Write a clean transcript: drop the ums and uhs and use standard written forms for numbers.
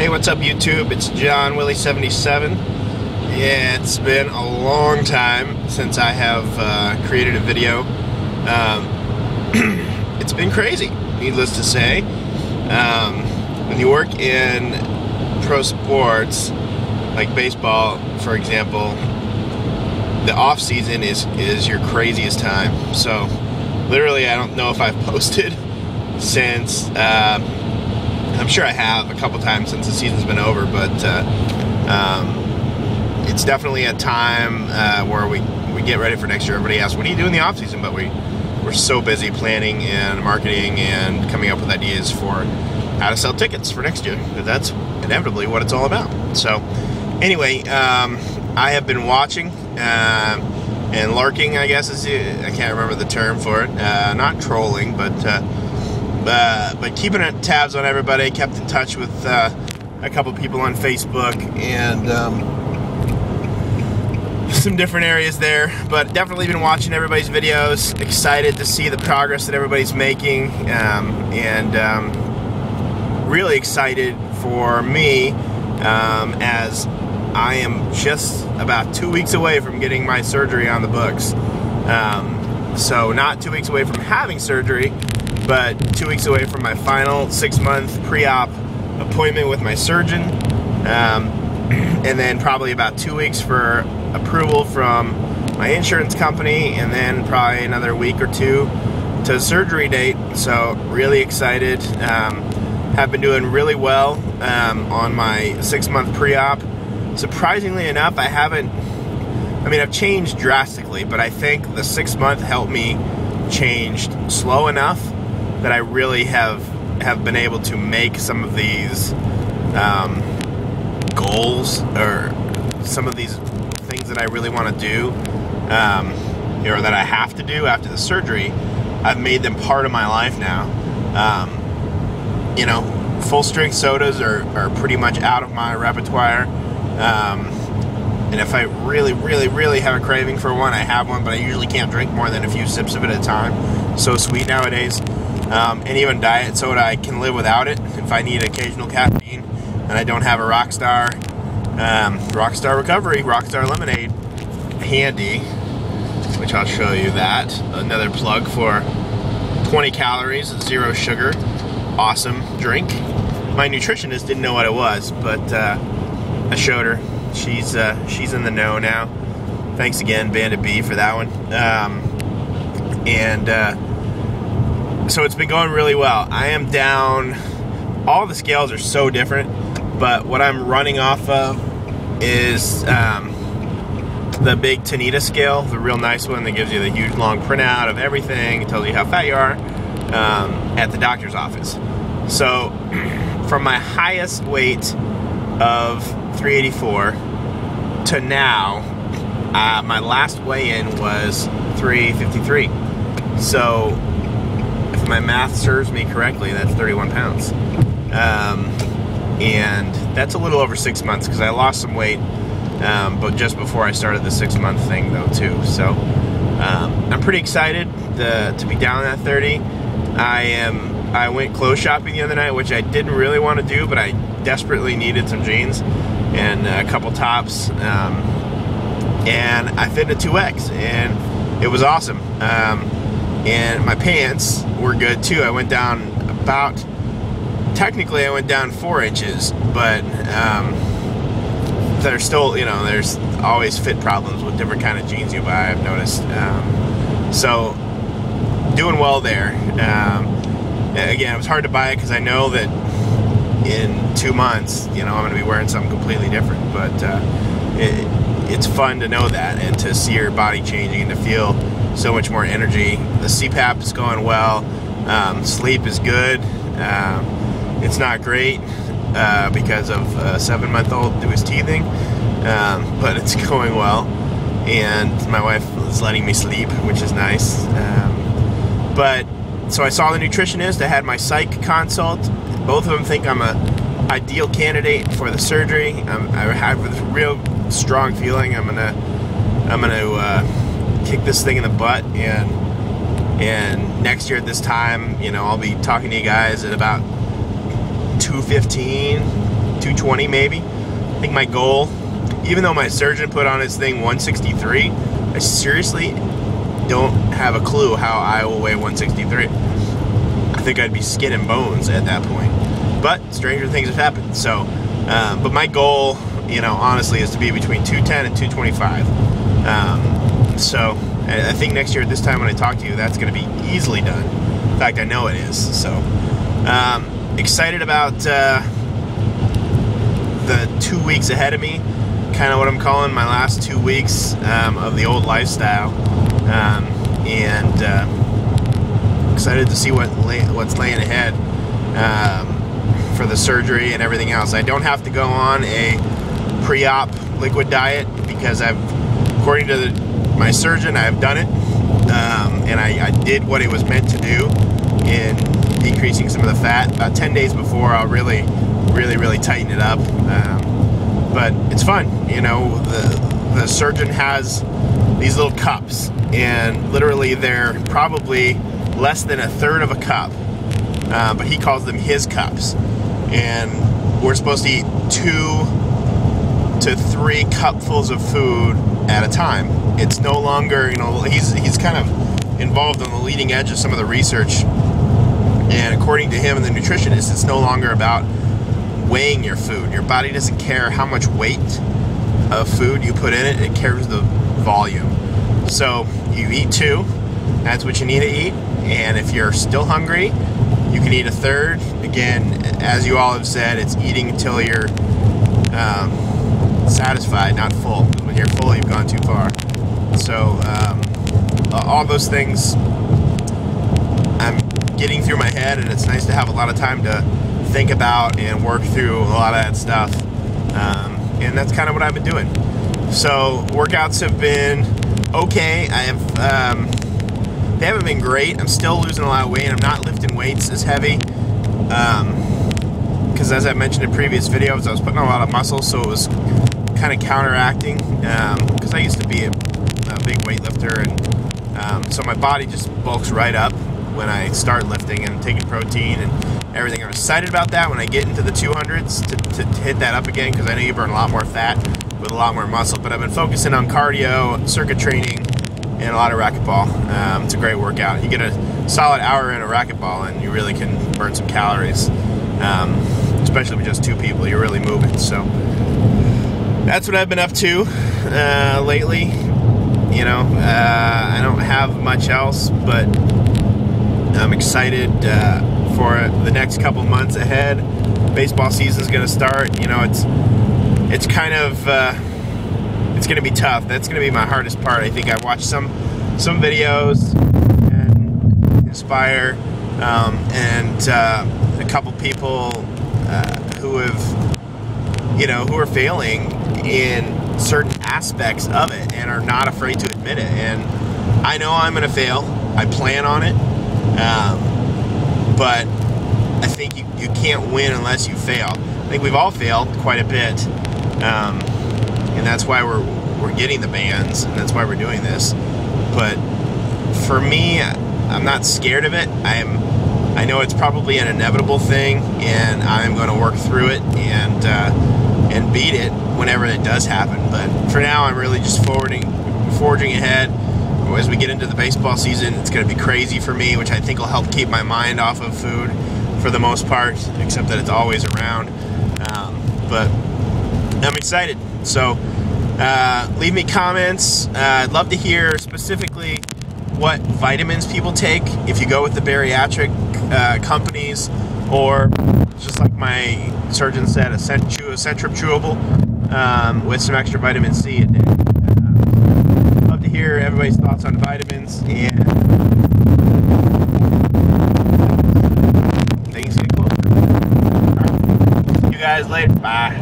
Hey, what's up YouTube? It's John Willie 77. Yeah, it's been a long time since I have created a video. It's been crazy, needless to say. When you work in pro sports, like baseball, for example, the off season is your craziest time. So, literally, I don't know if I've posted since. I'm sure I have a couple times since the season's been over, but it's definitely a time where we get ready for next year. Everybody asks, what do you do in the off season? But we're so busy planning and marketing and coming up with ideas for how to sell tickets for next year. That's inevitably what it's all about. So anyway, I have been watching and lurking, I guess I can't remember the term for it. Not trolling, but keeping tabs on everybody. Kept in touch with a couple people on Facebook and some different areas there, but definitely been watching everybody's videos. Excited to see the progress that everybody's making, and really excited for me as I am just about 2 weeks away from getting my surgery on the books. So not 2 weeks away from having surgery, but 2 weeks away from my final 6-month pre-op appointment with my surgeon, and then probably about 2 weeks for approval from my insurance company, and then probably another week or two to surgery date. So really excited. Have been doing really well on my 6-month pre-op. Surprisingly enough, I've changed drastically, but I think the 6-month helped me change slow enough that I really have been able to make some of these goals, or some of these things that I really want to do, or that I have to do after the surgery. I've made them part of my life now. Full strength sodas are pretty much out of my repertoire. And if I really have a craving for one, I have one, but I usually can't drink more than a few sips of it at a time. So sweet nowadays. And even diet soda, I can live without it if I need occasional caffeine and I don't have a Rockstar Recovery, Rockstar Lemonade handy, which I'll show you that. Another plug for 20 calories, 0 sugar, awesome drink. My nutritionist didn't know what it was, but I showed her. She's in the know now. Thanks again, Bandit B, for that one. So it's been going really well. I am down, all the scales are so different, but what I'm running off of is the big Tanita scale, the real nice one that gives you the huge long printout of everything. It tells you how fat you are at the doctor's office. So from my highest weight of 384 to now, my last weigh-in was 353. So if my math serves me correctly, that's 31 pounds. And that's a little over 6 months, because I lost some weight, but just before I started the 6-month thing though too. So I'm pretty excited to be down at 30. I went clothes shopping the other night, which I didn't really want to do, but I desperately needed some jeans and a couple tops, and I fit in a 2X, and it was awesome. And my pants were good too. I went down technically I went down 4 inches, but there's still, there's always fit problems with different kind of jeans you buy, I've noticed. So doing well there. Again, it was hard to buy it because I know that in 2 months, I'm going to be wearing something completely different, but it's fun to know that, and to see your body changing and to feel so much more energy. The CPAP is going well. Sleep is good. It's not great because of a 7-month-old who is teething, but it's going well, and my wife is letting me sleep, which is nice. So I saw the nutritionist. I had my psych consult. Both of them think I'm a ideal candidate for the surgery. I have a real strong feeling I'm gonna kick this thing in the butt, and next year at this time, I'll be talking to you guys at about 215, 220 maybe. I think my goal, even though my surgeon put on his thing 163, I seriously don't have a clue how I will weigh 163. I think I'd be skin and bones at that point. But stranger things have happened. So, but my goal, you know, honestly, is to be between 210 and 225. So I think next year at this time when I talk to you, that's going to be easily done. In fact, I know it is. So excited about the 2 weeks ahead of me. Kind of what I'm calling my last 2 weeks of the old lifestyle, and excited to see what's laying ahead for the surgery and everything else. I don't have to go on a pre-op liquid diet because according to my surgeon, I've done it, and I did what it was meant to do in decreasing some of the fat. About 10 days before, I'll really tighten it up. But it's fun, you know. The surgeon has these little cups, and literally they're probably less than a third of a cup, but he calls them his cups, and we're supposed to eat 2 to 3 cupfuls of food at a time. It's no longer, you know, he's kind of involved on the leading edge of some of the research, and according to him and the nutritionist, it's no longer about weighing your food. Your body doesn't care how much weight of food you put in it, it cares the volume. So you eat 2, that's what you need to eat, and if you're still hungry, you can eat a third. Again, as you all have said, it's eating until you're satisfied, not full. When you're full, you've gone too far. So all those things I'm getting through my head, and it's nice to have a lot of time to think about and work through a lot of that stuff, and that's kind of what I've been doing. So workouts have been okay. They haven't been great. I'm still losing a lot of weight. I'm not lifting weights as heavy because, as I mentioned in previous videos, I was putting on a lot of muscle, so it was kind of counteracting, because I used to be a big weightlifter, and so my body just bulks right up when I start lifting and taking protein and everything. I'm excited about that when I get into the 200s to hit that up again, because I know you burn a lot more fat with a lot more muscle. But I've been focusing on cardio, circuit training, and a lot of racquetball. It's a great workout. You get a solid hour in a racquetball and you really can burn some calories, especially with just 2 people. You're really moving. So that's what I've been up to lately. You know, I don't have much else, but I'm excited for the next couple months ahead. Baseball season's going to start. You know, it's kind of it's going to be tough. That's going to be my hardest part. I think I watched some videos and inspire, and a couple people who have, you know, who are failing in certain aspects of it and are not afraid to admit it. And I know I'm going to fail. I plan on it. But I think you can't win unless you fail. I think we've all failed quite a bit, and that's why we're getting the bands, and that's why we're doing this. But for me, I'm not scared of it. I know it's probably an inevitable thing, and I'm going to work through it and beat it whenever it does happen. But for now, I'm really just forging ahead. As we get into the baseball season, it's going to be crazy for me, which I think will help keep my mind off of food for the most part, except that it's always around. But I'm excited. So leave me comments. I'd love to hear specifically what vitamins people take, if you go with the bariatric companies, or just like my surgeon said, a Centrum chewable with some extra vitamin C a day. Love to hear everybody's thoughts on vitamins, and things get closer. All right. See you guys later. Bye.